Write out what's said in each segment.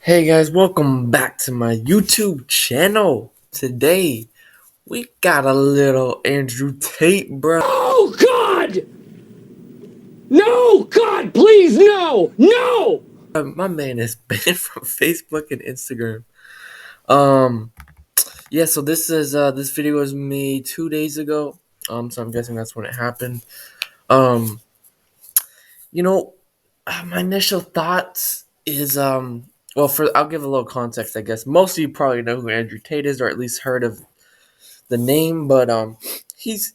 Hey guys, welcome back to my YouTube channel. Today, we got a little Andrew Tate, bro. Oh, God! No! God, please, no! No! My man is banned from Facebook and Instagram. Um, yeah, so this video was made 2 days ago. So I'm guessing that's when it happened. Um, you know, my initial thoughts is well, for I'll give a little context, I guess. Most of you probably know who Andrew Tate is, or at least heard of the name, but he's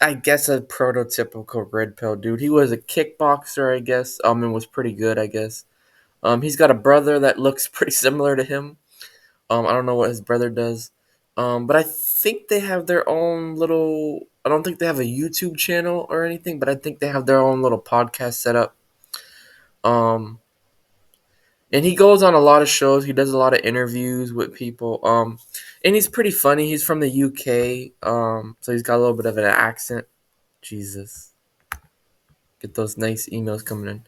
I guess a prototypical red pill dude. He was a kickboxer, I guess, and was pretty good, I guess. He's got a brother that looks pretty similar to him. I don't know what his brother does. But I think they have their own little. I don't think they have a YouTube channel or anything, but I think they have their own little podcast set up. Um, and he goes on a lot of shows. He does a lot of interviews with people. And he's pretty funny. He's from the UK. So he's got a little bit of an accent. Jesus, get those nice emails coming in.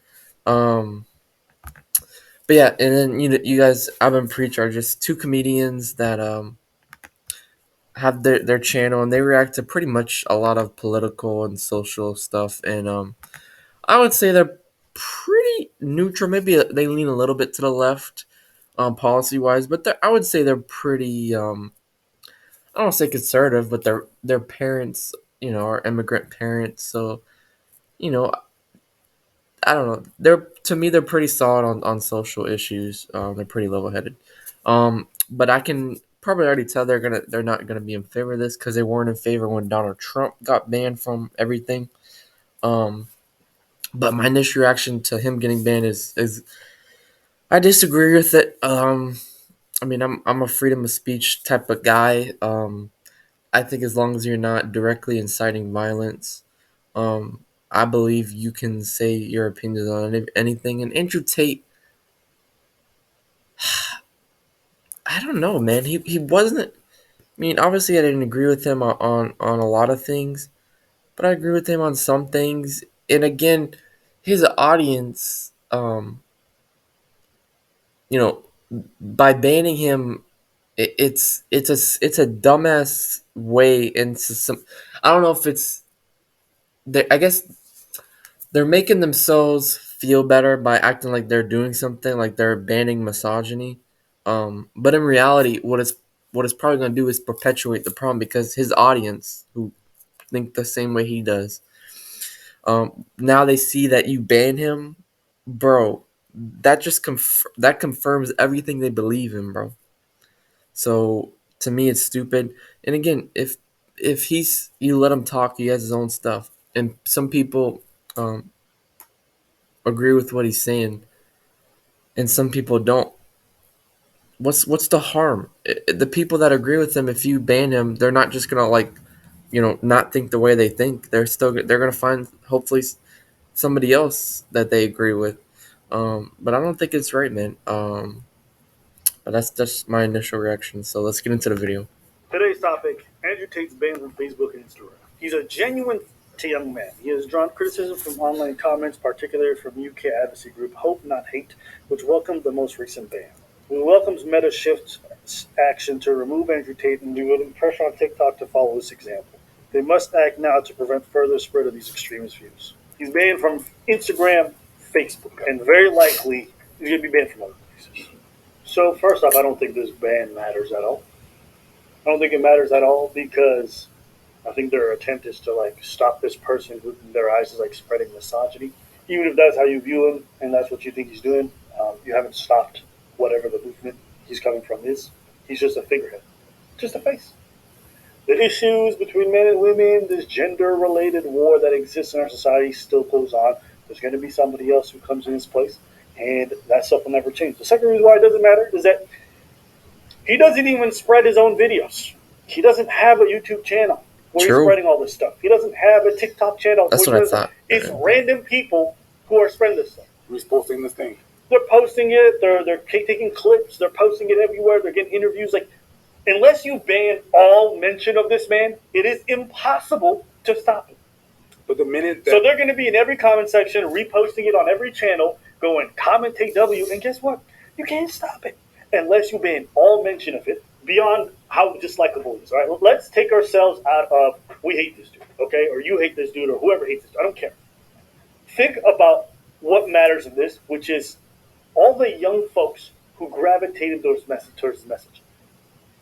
But yeah, and then you guys, I've been Preach are just two comedians that have their channel, and they react to pretty much a lot of political and social stuff. And I would say they're pretty neutral. Maybe they lean a little bit to the left, policy wise, but I would say they're pretty. I don't want to say conservative, but their parents, are immigrant parents, so you know, I don't know. To me, they're pretty solid on social issues. They're pretty level headed. But I can probably already tell they're not gonna be in favor of this because they weren't in favor when Donald Trump got banned from everything. Um, but my initial reaction to him getting banned is I disagree with it. I mean, I'm a freedom of speech type of guy. I think as long as you're not directly inciting violence, I believe you can say your opinions on anything. And Andrew Tate, I don't know, man. He wasn't. I mean, obviously, I didn't agree with him on a lot of things, but I agree with him on some things. And again, his audience, you know, by banning him, it's a dumbass way into some. I don't know if it's. I guess they're making themselves feel better by acting like they're doing something, like they're banning misogyny. But in reality, what it's probably going to do is perpetuate the problem because his audience, who think the same way he does, now they see that you ban him, bro. That just that confirms everything they believe in, bro. So to me, it's stupid. And again, if you let him talk, he has his own stuff, and some people um, agree with what he's saying, and some people don't. What's the harm? The people that agree with him, if you ban him, they're not just gonna not think the way they think. They're gonna find hopefully somebody else that they agree with. But I don't think it's right, man. But that's just my initial reaction. So let's get into the video. Today's topic: Andrew Tate's banned from Facebook and Instagram. He's a genuine young man. He has drawn criticism from online comments, particularly from UK advocacy group Hope Not Hate, which welcomed the most recent ban. We welcomes Meta's shift action to remove Andrew Tate and be putting pressure on TikTok to follow this example. They must act now to prevent further spread of these extremist views. He's banned from Instagram, Facebook, and very likely he's going to be banned from other places. So first off, I don't think this ban matters at all. I don't think it matters at all because I think their attempt is to stop this person who in their eyes is spreading misogyny. Even if that's how you view him and that's what you think he's doing, you haven't stopped whatever the movement he's coming from is. He's just a figurehead, just a face. The issues between men and women, this gender-related war that exists in our society still goes on. There's going to be somebody else who comes in his place, and that stuff will never change. The second reason why it doesn't matter is that he doesn't even spread his own videos. He doesn't have a YouTube channel where he's spreading all this stuff. He doesn't have a TikTok channel. That's what I thought. It's random people who are spreading this stuff. Who's posting this thing? They're posting it. They're taking clips. They're posting it everywhere. They're getting interviews. Unless you ban all mention of this man, it is impossible to stop it. But the minute so they're going to be in every comment section, reposting it on every channel, going commentate W. And guess what? You can't stop it unless you ban all mention of it beyond how dislikable it is. All right, let's take ourselves out of we hate this dude, okay, or you hate this dude, or whoever hates this dude. I don't care. Think about what matters in this, which is all the young folks who gravitated towards the message.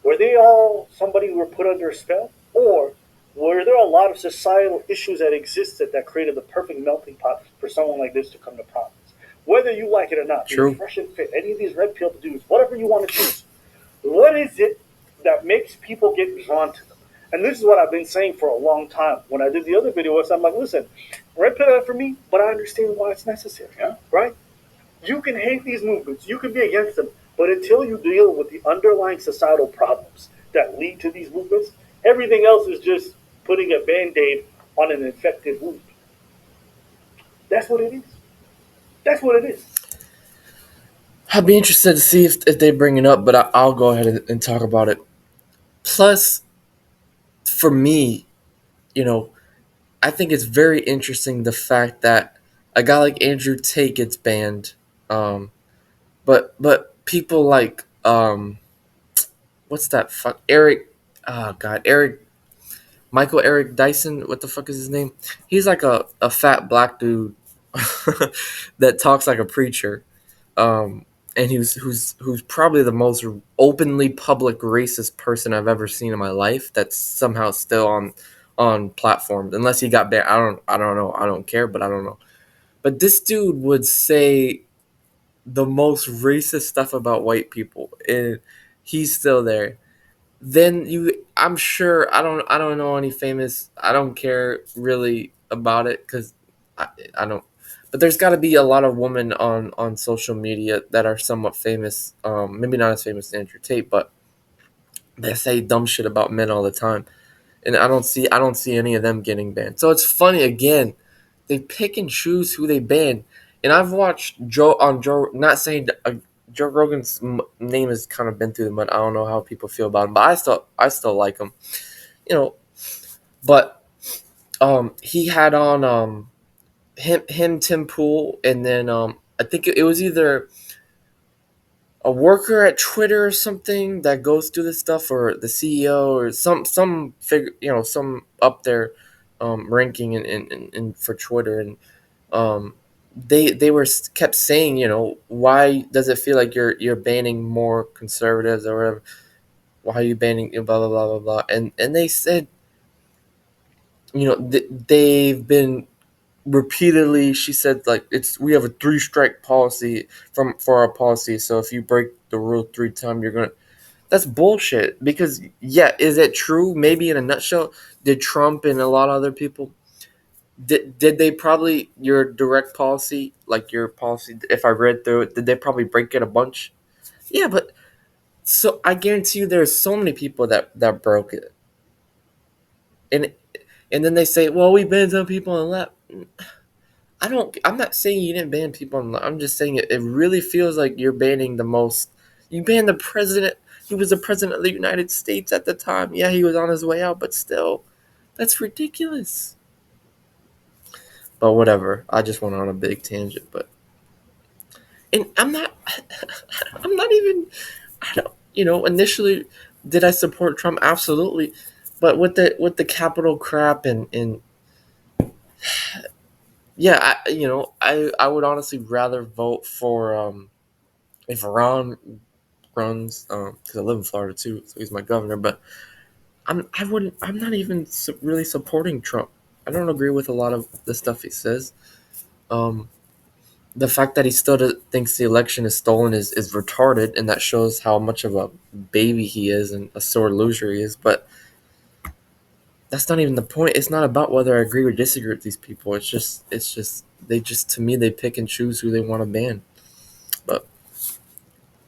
Were they all somebody who were put under a spell, or were there a lot of societal issues that existed that created the perfect melting pot for someone like this to come to prominence? Whether you like it or not, be True. fresh and fit, any of these red pill dudes, whatever you want to choose, what is it that makes people get drawn to them? And this is what I've been saying for a long time. When I did the other video, I'm like, listen, red pill ain't for me, but I understand why it's necessary. Yeah. Right? You can hate these movements, you can be against them, but until you deal with the underlying societal problems that lead to these movements, everything else is just putting a band aid on an infected wound. That's what it is. That's what it is. I'd be interested to see if they bring it up, but I'll go ahead and talk about it. Plus, for me, you know, I think it's very interesting the fact that a guy like Andrew Tate gets banned, but people like what's that fuck Eric, oh god, Eric Michael Eric Dyson, what the fuck is his name? He's like a fat black dude that talks like a preacher. Um, and who's probably the most openly public racist person I've ever seen in my life. That's somehow still on platforms, unless he got banned. I don't know. I don't care, but I don't know. But this dude would say the most racist stuff about white people, and he's still there. Then I'm sure I don't know any famous. I don't care really about it because I don't. But there's got to be a lot of women on social media that are somewhat famous. Maybe not as famous as Andrew Tate, but they say dumb shit about men all the time, and I don't see any of them getting banned. So it's funny again. They pick and choose who they ban, and I've watched Joe. Not saying Joe Rogan's name has kind of been through the mud. I don't know how people feel about him, but I still like him. You know, but he had on him Tim Pool, and then I think it was either a worker at Twitter or something that goes through this stuff, or the CEO, or some figure, some up there ranking in for Twitter, and um, they were kept saying, why does it feel like you're banning more conservatives or whatever? Why are you banning blah blah blah blah blah? And they said, they've been repeatedly. She said, like, we have a 3 strike policy for our policy. So if you break the rule 3 times, you're gonna. That's bullshit. Because yeah, is it true? Maybe in a nutshell, did Trump and a lot of other people did they probably your direct policy, like your policy? If I read through it, did they probably break it a bunch? Yeah, but so I guarantee you, there's so many people that broke it, and and then they say, well, we banned some people on the left. I'm not saying you didn't ban people on the left. I'm just saying it really feels like you're banning the most. You banned the president. He was the president of the United States at the time. Yeah, he was on his way out, but still, that's ridiculous. But whatever. I just went on a big tangent, but and I'm not even. I don't. Initially, did I support Trump? Absolutely, but with the capital crap and yeah, I would honestly rather vote for if Ron runs, because I live in Florida too, so he's my governor. But I'm not even really supporting Trump. I don't agree with a lot of the stuff he says. Um, the fact that he still thinks the election is stolen is retarded, and that shows how much of a baby he is and a sore loser he is. But that's not even the point. It's not about whether I agree or disagree with these people. It's just they just, to me, they pick and choose who they want to ban. But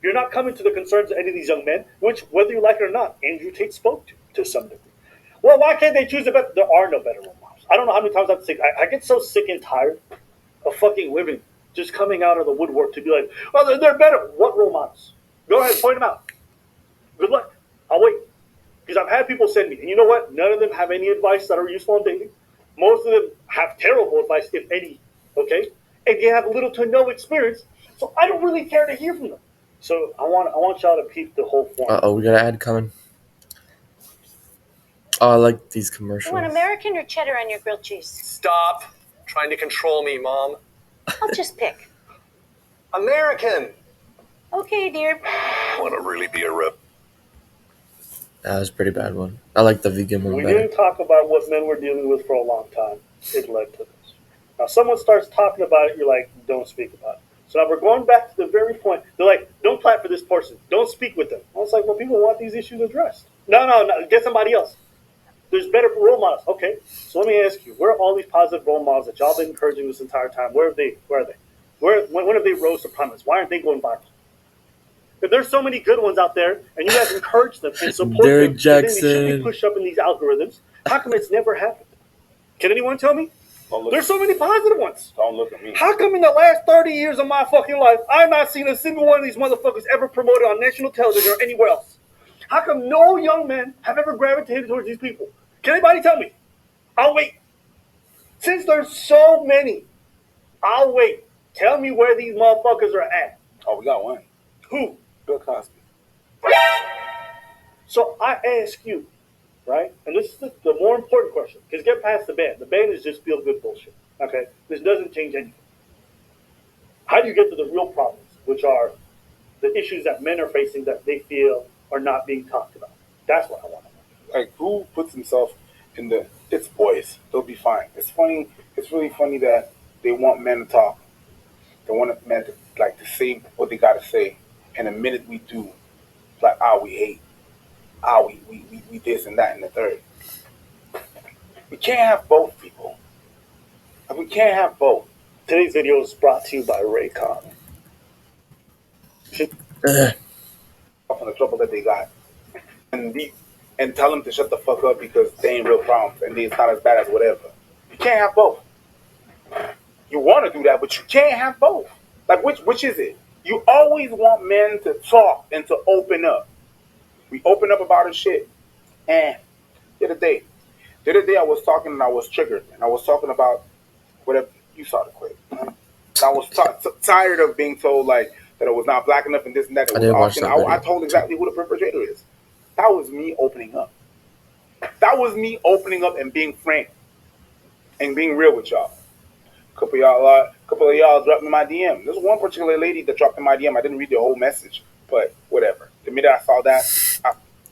You're not coming to the concerns of any of these young men, which, whether you like it or not, Andrew Tate spoke to some degree. Well, why can't they choose a better? There are no better role models. I don't know how many times I have to say. I get so sick and tired of fucking women just coming out of the woodwork to be like, well, they're better. What role models? Go ahead, point them out. Good luck. I'll wait. Because I've had people send me, and you know what? None of them have any advice that are useful in dating. Most of them have terrible advice, if any. Okay? And they have little to no experience. So I don't really care to hear from them. So I want y'all to peep the whole Uh format. oh, we got an ad coming. Oh, I like these You commercials. want American or cheddar on your grilled cheese? Stop trying to control me, Mom. I'll just pick. American. Okay, dear. Want to really be a rep? That was a pretty bad one. I like the vegan one We better. didn't talk about what men were dealing with for a long time. It led to this. Now, someone starts talking about it, you're like, don't speak about it. So now we're going back to the very point. They're like, don't clap for this person. Don't speak with them. I was like, well, people want these issues addressed. No, get somebody else. There's better role models. Okay, so let me ask you, where are all these positive role models that y'all been encouraging this entire time? Where have they? Where are they? When have they rose to prominence? Why aren't they going viral? If there's so many good ones out there, and you guys encourage them and support Derek them, and then they should be Jackson. pushed up in these algorithms, how come it's never happened? Can anyone tell me? There's so many positive ones. Don't look at me. How come in the last 30 years of my fucking life, I've not seen a single one of these motherfuckers ever promoted on national television or anywhere else? How come no young men have ever gravitated towards these people? Can anybody tell me? I'll wait. Since there's so many, I'll wait. Tell me where these motherfuckers are at. Oh, we got one. Who? Bill Cosby. So I ask you, right? And this is the more important question, because get past the ban. The ban is just feel good bullshit. Okay? This doesn't change anything. How do you get to the real problems, which are the issues that men are facing that they feel are not being talked about? That's what I want to know. Like, who puts himself in the? It's boys. They'll be fine. It's funny. It's really funny that they want men to talk. They want men to like to say what they gotta say, and the minute we do, like, we hate, we this and that and the third. We can't have both, people. Like, we can't have both. Today's video is brought to you by Raycon. Ugh. From the trouble that they got, and tell them to shut the fuck up because they ain't real problems and it's not as bad as whatever. You can't have both. You want to do that, but you can't have both. Like, which is it? You always want men to talk and to open up. We open up about our shit. And the other day I was talking and I was triggered and I was talking about whatever you saw the clip. And I was tired of being told like that I was not black enough and this and that. It I was did watch often, that video. I told exactly who the perpetrator is. That was me opening up. That was me opening up and being frank and being real with y'all. Couple of y'all dropped me my DM. There's one particular lady that dropped in my DM. I didn't read the whole message, but whatever. The minute I saw that,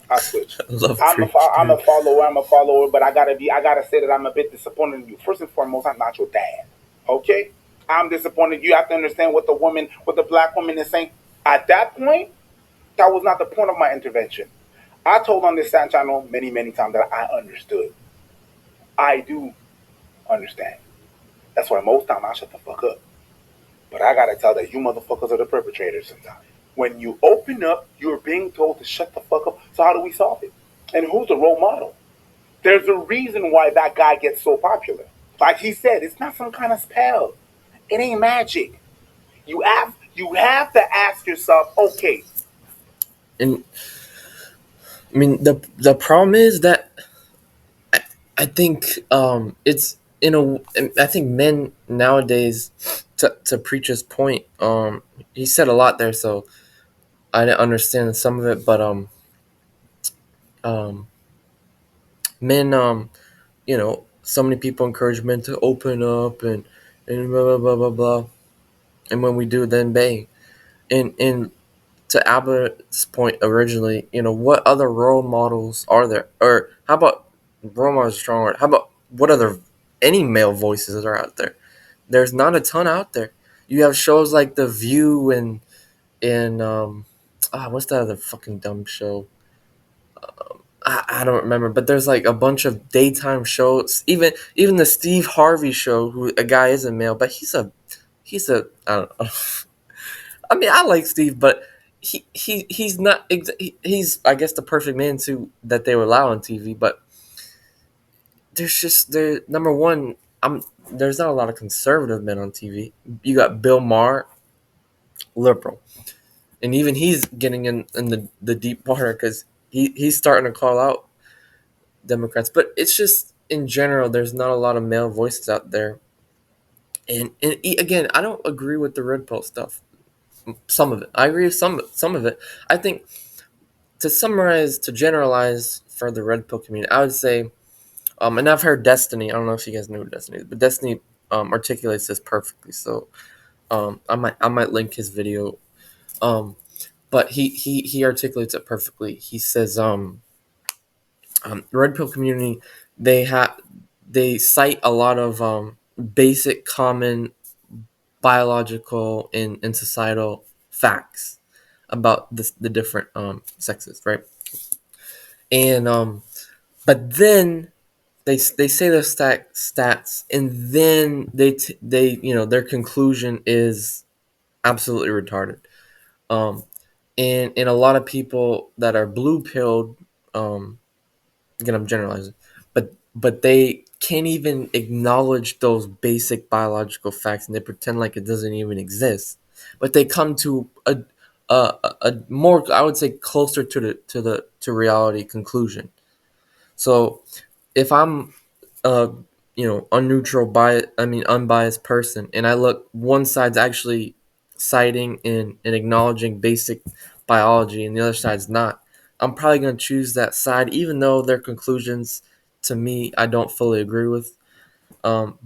I switched. I love I'm preach, a dude. follower, but I gotta say that I'm a bit disappointed in you. First and foremost, I'm not your dad. Okay? I'm disappointed. You have to understand what the black woman is saying. At that point, that was not the point of my intervention. I told on this channel many, many times that I understood. I do understand. That's why most time I shut the fuck up. But I gotta tell that you motherfuckers are the perpetrators sometimes. When you open up, you're being told to shut the fuck up. So how do we solve it? And who's the role model? There's a reason why that guy gets so popular. Like he said, it's not some kind of spell. It ain't magic. You have to ask yourself, okay. And I mean, the problem is that I think it's I think men nowadays, to preach his point, he said a lot there, so I didn't understand some of it, but um men, so many people encourage men to open up and blah blah blah blah blah, and when we do, then bang. And to Albert's point originally, what other role models are there? Or how about role models is a strong word? How about what other any male voices are out there? There's not a ton out there. You have shows like The View and what's that other fucking dumb show? I don't remember, but there's like a bunch of daytime shows. Even the Steve Harvey show, who a guy is a male, but he's a I don't know. I mean, I like Steve, but he's not he's I guess the perfect man to that they would allow on TV. But there number one, there's not a lot of conservative men on TV. You got Bill Maher, liberal, and even he's getting in the deep water because he's starting to call out Democrats. But it's just in general, there's not a lot of male voices out there. And again, I don't agree with the red pill stuff. some of it. I agree with some of it. I think to summarize, to generalize for the red pill community, I would say, and I've heard Destiny. I don't know if you guys know who Destiny is, but Destiny articulates this perfectly. So I might link his video. But he articulates it perfectly. He says the red pill community, they cite a lot of basic common biological and societal facts about the different sexes, right? And but then they say their stats, and then they their conclusion is absolutely retarded. Um, and a lot of people that are blue pilled, again I'm generalizing, but they can't even acknowledge those basic biological facts, and they pretend like it doesn't even exist. But they come to a more, I would say, closer to reality conclusion. So if I'm a unbiased person, and I look, one side's actually citing and acknowledging basic biology and the other side's not, I'm probably going to choose that side, even though their conclusions to me I don't fully agree with. um,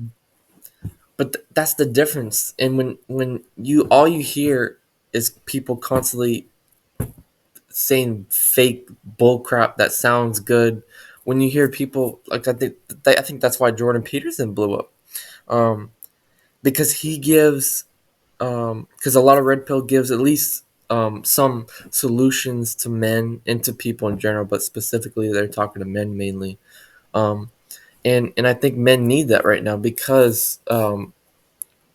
but that's the difference. And when you all you hear is people constantly saying fake bullcrap that sounds good, when you hear people like, I think that's why Jordan Peterson blew up, um, because he gives, because a lot of red pill gives at least some solutions to men and to people in general, but specifically they're talking to men mainly. um, and I think men need that right now, because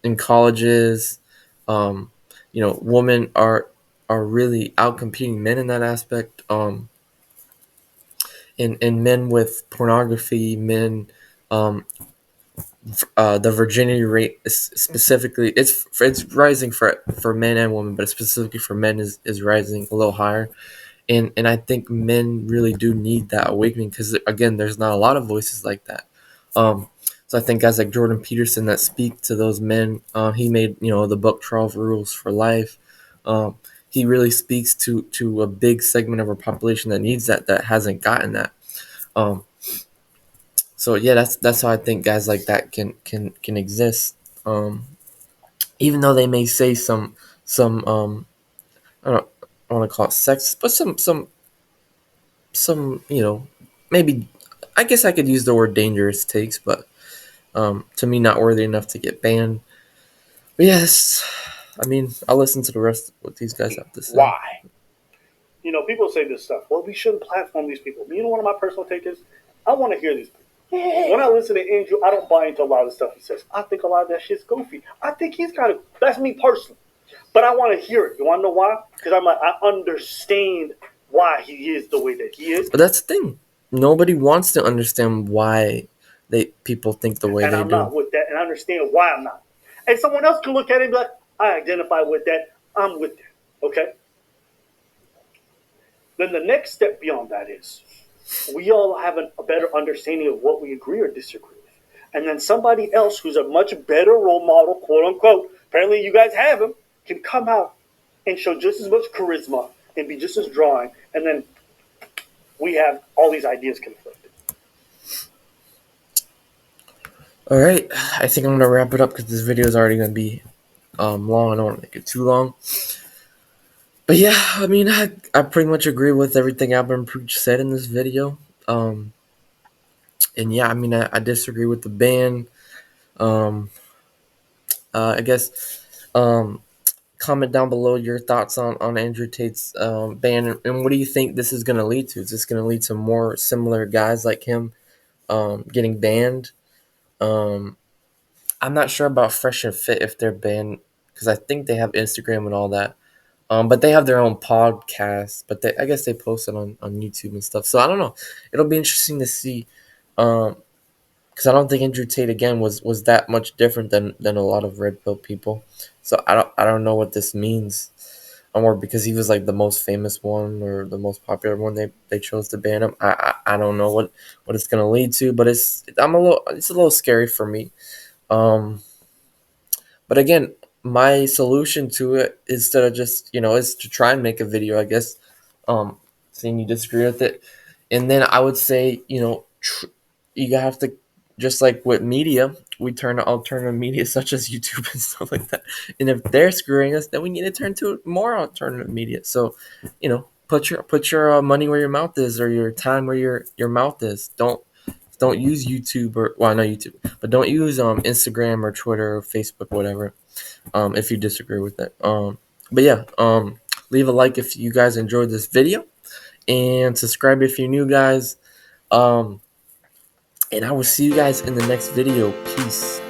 in colleges, um, women are really out competing men in that aspect. And men with pornography, men, um, the virginity rate is specifically, it's rising for men and women, but specifically for men is rising a little higher. And I think men really do need that awakening, because again, there's not a lot of voices like that. Um, so I think guys like Jordan Peterson that speak to those men, he made the book 12 Rules for Life. Um, he really speaks to a big segment of our population that needs that hasn't gotten that. Um, so yeah, that's how I think guys like that can exist. Um, Even though they may say some I don't want to call it sexist, but some maybe, I guess I could use the word dangerous takes, but to me not worthy enough to get banned. But yes, I mean, I'll listen to the rest of what these guys have to say. Why? People say this stuff. Well, we shouldn't platform these people. You know what my personal take is? I want to hear these people. When I listen to Andrew, I don't buy into a lot of the stuff he says. I think a lot of that shit's goofy. I think he's kind of, that's me personally. But I want to hear it. You want to know why? Because I understand why he is the way that he is. But that's the thing. Nobody wants to understand why people think the way And they I'm do. not with that. And I understand why I'm not. And someone else can look at it and be like, I identify with that. I'm with that. Okay? Then the next step beyond that is we all have a better understanding of what we agree or disagree with. And then somebody else who's a much better role model, quote unquote, apparently you guys have him, can come out and show just as much charisma and be just as drawing. And then we have all these ideas conflicted. All right, I think I'm gonna wrap it up because this video is already gonna be long. I don't want to make it too long. But yeah, I mean, I pretty much agree with everything Albert Preach said in this video. And yeah, I mean, I disagree with the ban. Um, I guess, comment down below your thoughts on Andrew Tate's ban, and what do you think this is going to lead to? Is this going to lead to more similar guys like him getting banned? Um, I'm not sure about Fresh and Fit if they're banned, because I think they have Instagram and all that. But they have their own podcast, but I guess they post it on YouTube and stuff. So I don't know. It'll be interesting to see. Because I don't think Andrew Tate again was that much different than a lot of red pill people. So I don't know what this means, or because he was like the most famous one or the most popular one, they chose to ban him. I don't know what it's gonna lead to, but it's a little scary for me. But again, my solution to it, instead of just, is to try and make a video, I guess, seeing you disagree with it. And then I would say, you have to, just like with media, we turn to alternative media such as YouTube and stuff like that. And if they're screwing us, then we need to turn to more alternative media. So, put your money where your mouth is, or your time where your mouth is. Don't use YouTube, or, well, not YouTube, but don't use Instagram or Twitter or Facebook, whatever. If you disagree with it. But yeah, leave a like if you guys enjoyed this video, and subscribe if you're new, guys. And I will see you guys in the next video. Peace.